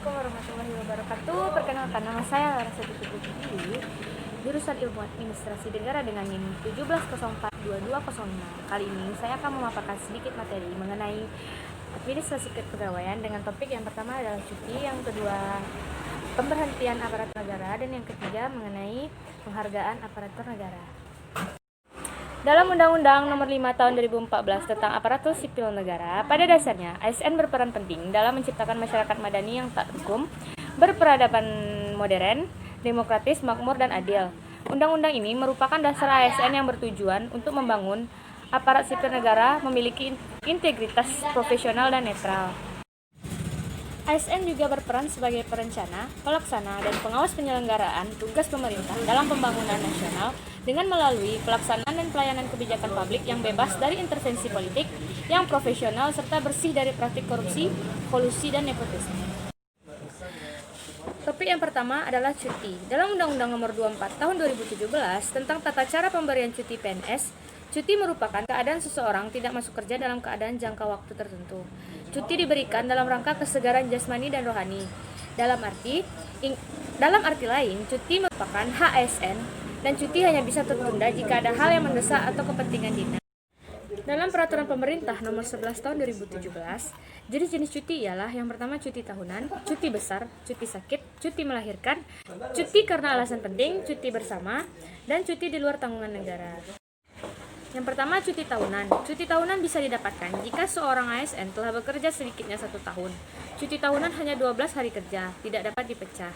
Assalamualaikum warahmatullahi wabarakatuh. Perkenalkan, nama saya Larasati Putri, jurusan Ilmu Administrasi Negara dengan NIM 17042205. Kali ini saya akan memaparkan sedikit materi mengenai administrasi kepegawaian dengan topik yang pertama adalah cuti, yang kedua pemberhentian aparatur negara, dan yang ketiga mengenai penghargaan aparatur negara. Dalam Undang-Undang Nomor 5 Tahun 2014 tentang Aparatur Sipil Negara, pada dasarnya ASN berperan penting dalam menciptakan masyarakat madani yang taat hukum, berperadaban modern, demokratis, makmur, dan adil. Undang-undang ini merupakan dasar ASN yang bertujuan untuk membangun aparat sipil negara memiliki integritas profesional dan netral. ASN juga berperan sebagai perencana, pelaksana, dan pengawas penyelenggaraan tugas pemerintah dalam pembangunan nasional dengan melalui pelaksanaan dan pelayanan kebijakan publik yang bebas dari intervensi politik, yang profesional, serta bersih dari praktik korupsi, kolusi, dan nepotisme. Topik yang pertama adalah cuti. Dalam Undang-Undang Nomor 24 Tahun 2017 tentang tata cara pemberian cuti PNS, cuti merupakan keadaan seseorang tidak masuk kerja dalam keadaan jangka waktu tertentu. Cuti diberikan dalam rangka kesegaran jasmani dan rohani. Dalam arti lain, cuti merupakan hak ASN dan cuti hanya bisa tertunda jika ada hal yang mendesak atau kepentingan dinas. Dalam Peraturan Pemerintah Nomor 11 Tahun 2017, jenis-jenis cuti ialah yang pertama cuti tahunan, cuti besar, cuti sakit, cuti melahirkan, cuti karena alasan penting, cuti bersama, dan cuti di luar tanggungan negara. Yang pertama, cuti tahunan. Cuti tahunan bisa didapatkan jika seorang ASN telah bekerja sedikitnya 1 tahun. Cuti tahunan hanya 12 hari kerja, tidak dapat dipecah.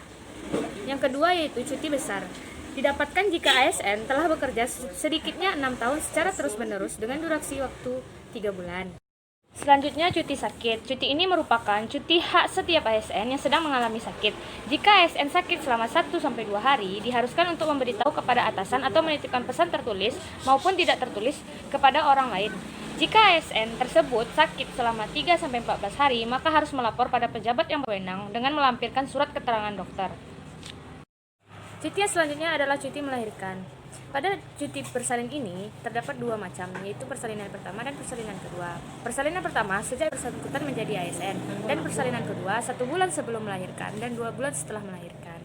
Yang kedua yaitu cuti besar. Didapatkan jika ASN telah bekerja sedikitnya 6 tahun secara terus-menerus dengan durasi waktu 3 bulan. Selanjutnya, cuti sakit. Cuti ini merupakan cuti hak setiap ASN yang sedang mengalami sakit. Jika ASN sakit selama 1-2 hari, diharuskan untuk memberitahu kepada atasan atau menitipkan pesan tertulis maupun tidak tertulis kepada orang lain. Jika ASN tersebut sakit selama 3-14 hari, maka harus melapor pada pejabat yang berwenang dengan melampirkan surat keterangan dokter. Cuti yang selanjutnya adalah cuti melahirkan. Pada cuti persalin ini terdapat 2 macam, yaitu persalinan pertama dan persalinan kedua. Persalinan pertama sejak bersangkutan menjadi ASN, dan persalinan kedua 1 bulan sebelum melahirkan dan 2 bulan setelah melahirkan.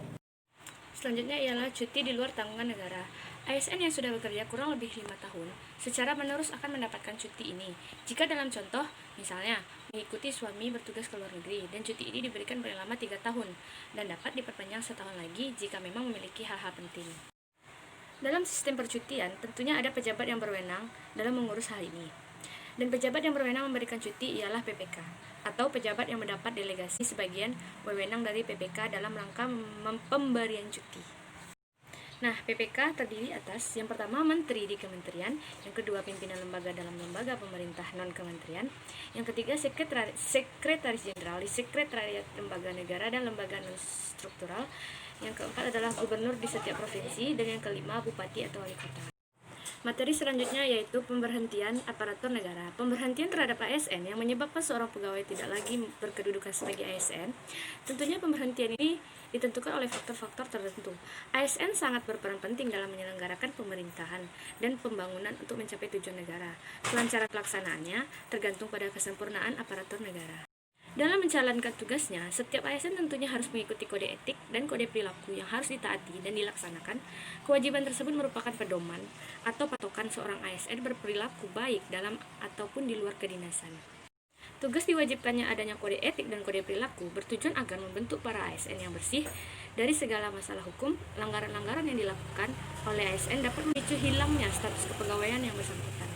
Selanjutnya ialah cuti di luar tanggungan negara. ASN yang sudah bekerja kurang lebih 5 tahun secara menerus akan mendapatkan cuti ini. Jika dalam contoh, misalnya mengikuti suami bertugas ke luar negeri, dan cuti ini diberikan paling lama 3 tahun dan dapat diperpanjang 1 tahun lagi jika memang memiliki hal-hal penting. Dalam sistem percutian, tentunya ada pejabat yang berwenang dalam mengurus hal ini. Dan pejabat yang berwenang memberikan cuti ialah PPK, atau pejabat yang mendapat delegasi sebagian wewenang dari PPK dalam rangka pemberian cuti. Nah, PPK terdiri atas yang pertama menteri di kementerian, yang kedua pimpinan lembaga dalam lembaga pemerintah non-kementerian, yang ketiga sekretaris jenderal di sekretariat lembaga negara dan lembaga non-struktural, yang keempat adalah gubernur di setiap provinsi, dan yang kelima bupati atau wali kota. Materi selanjutnya yaitu pemberhentian aparatur negara. Pemberhentian terhadap ASN yang menyebabkan seorang pegawai tidak lagi berkedudukan sebagai ASN. Tentunya pemberhentian ini ditentukan oleh faktor-faktor tertentu. ASN sangat berperan penting dalam menyelenggarakan pemerintahan dan pembangunan untuk mencapai tujuan negara. Kelancaran pelaksanaannya tergantung pada kesempurnaan aparatur negara. Dalam menjalankan tugasnya, setiap ASN tentunya harus mengikuti kode etik dan kode perilaku yang harus ditaati dan dilaksanakan. Kewajiban tersebut merupakan pedoman atau patokan seorang ASN berperilaku baik dalam ataupun di luar kedinasan. Tugas diwajibkannya adanya kode etik dan kode perilaku bertujuan agar membentuk para ASN yang bersih dari segala masalah hukum. Langgaran-langgaran yang dilakukan oleh ASN dapat memicu hilangnya status kepegawaian yang bersangkutan.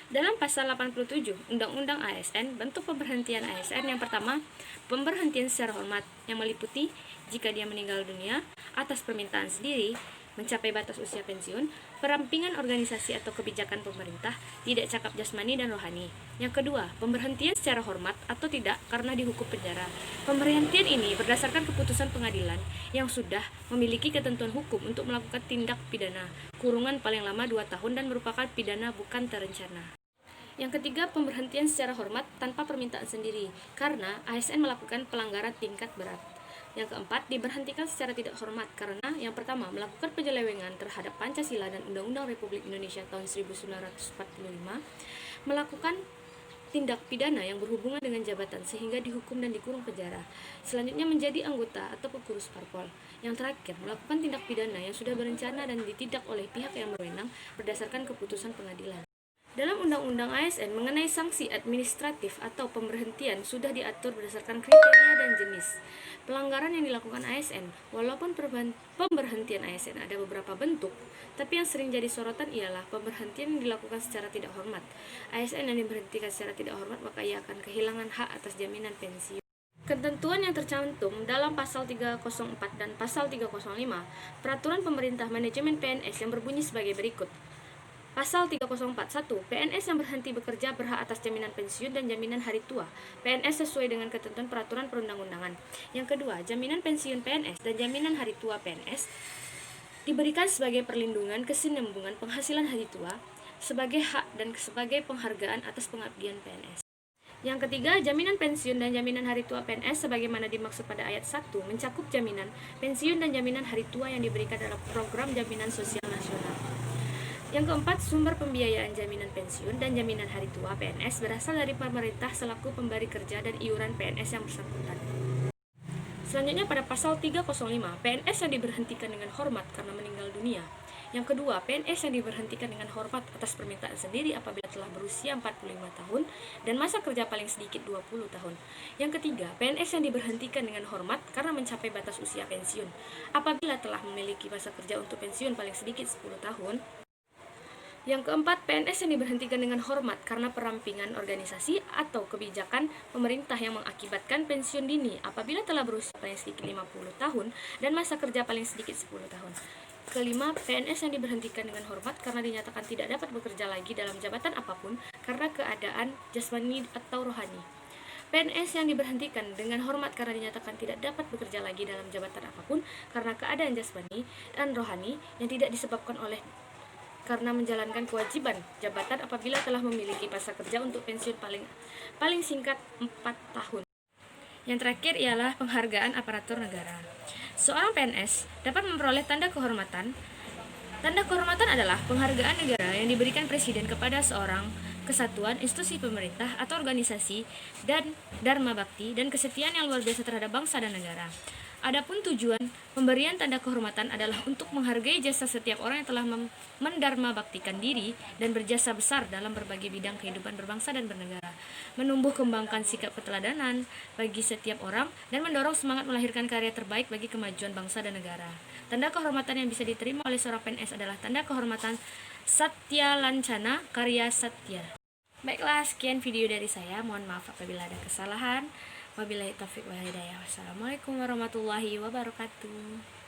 Dalam pasal 87 Undang-Undang ASN, bentuk pemberhentian ASN yang pertama, pemberhentian secara hormat yang meliputi jika dia meninggal dunia atas permintaan sendiri, mencapai batas usia pensiun, perampingan organisasi atau kebijakan pemerintah, tidak cakap jasmani dan rohani. Yang kedua, pemberhentian secara hormat atau tidak karena dihukum penjara. Pemberhentian ini berdasarkan keputusan pengadilan yang sudah memiliki ketentuan hukum untuk melakukan tindak pidana, kurungan paling lama 2 tahun dan merupakan pidana bukan terencana. Yang ketiga, pemberhentian secara hormat tanpa permintaan sendiri, karena ASN melakukan pelanggaran tingkat berat. Yang keempat, diberhentikan secara tidak hormat karena yang pertama, melakukan penyelewengan terhadap Pancasila dan Undang-Undang Republik Indonesia tahun 1945, melakukan tindak pidana yang berhubungan dengan jabatan sehingga dihukum dan dikurung penjara. Selanjutnya menjadi anggota atau pengurus parpol. Yang terakhir, melakukan tindak pidana yang sudah berencana dan ditindak oleh pihak yang berwenang berdasarkan keputusan pengadilan. Dalam Undang-Undang ASN mengenai sanksi administratif atau pemberhentian sudah diatur berdasarkan kriteria dan jenis pelanggaran yang dilakukan ASN. Walaupun pemberhentian ASN ada beberapa bentuk, tapi yang sering jadi sorotan ialah pemberhentian yang dilakukan secara tidak hormat. ASN yang diberhentikan secara tidak hormat maka ia akan kehilangan hak atas jaminan pensiun. Ketentuan yang tercantum dalam pasal 304 dan pasal 305 Peraturan Pemerintah Manajemen PNS yang berbunyi sebagai berikut. Pasal 304.1, PNS yang berhenti bekerja berhak atas jaminan pensiun dan jaminan hari tua PNS sesuai dengan ketentuan peraturan perundang-undangan. Yang kedua, jaminan pensiun PNS dan jaminan hari tua PNS diberikan sebagai perlindungan kesinambungan penghasilan hari tua sebagai hak dan sebagai penghargaan atas pengabdian PNS. Yang ketiga, jaminan pensiun dan jaminan hari tua PNS sebagaimana dimaksud pada ayat 1 mencakup jaminan pensiun dan jaminan hari tua yang diberikan dalam program jaminan sosial nasional. Yang keempat, sumber pembiayaan jaminan pensiun dan jaminan hari tua PNS berasal dari pemerintah selaku pemberi kerja dan iuran PNS yang bersangkutan. Selanjutnya pada pasal 305, PNS yang diberhentikan dengan hormat karena meninggal dunia. Yang kedua, PNS yang diberhentikan dengan hormat atas permintaan sendiri apabila telah berusia 45 tahun dan masa kerja paling sedikit 20 tahun. Yang ketiga, PNS yang diberhentikan dengan hormat karena mencapai batas usia pensiun apabila telah memiliki masa kerja untuk pensiun paling sedikit 10 tahun. Yang keempat, PNS yang diberhentikan dengan hormat karena perampingan organisasi atau kebijakan pemerintah yang mengakibatkan pensiun dini apabila telah berusia paling sedikit 50 tahun dan masa kerja paling sedikit 10 tahun. Kelima, PNS yang diberhentikan dengan hormat karena dinyatakan tidak dapat bekerja lagi dalam jabatan apapun karena keadaan jasmani atau rohani. PNS yang diberhentikan dengan hormat karena dinyatakan tidak dapat bekerja lagi dalam jabatan apapun karena keadaan jasmani dan rohani yang tidak disebabkan oleh karena menjalankan kewajiban jabatan apabila telah memiliki masa kerja untuk pensiun paling singkat 4 tahun. Yang terakhir ialah penghargaan aparatur negara. Seorang PNS dapat memperoleh tanda kehormatan. Tanda kehormatan adalah penghargaan negara yang diberikan presiden kepada seorang kesatuan, institusi pemerintah atau organisasi dan dharma bakti dan kesetiaan yang luar biasa terhadap bangsa dan negara. Adapun tujuan pemberian tanda kehormatan adalah untuk menghargai jasa setiap orang yang telah mendharma baktikan diri dan berjasa besar dalam berbagai bidang kehidupan berbangsa dan bernegara, menumbuh kembangkan sikap keteladanan bagi setiap orang dan mendorong semangat melahirkan karya terbaik bagi kemajuan bangsa dan negara. Tanda kehormatan yang bisa diterima oleh seorang PNS adalah tanda kehormatan Satya Lancana Karya Satya. Baiklah, sekian video dari saya. Mohon maaf apabila ada kesalahan. Wabillahi taufiq wal hidayah. Wassalamualaikum warahmatullahi wabarakatuh.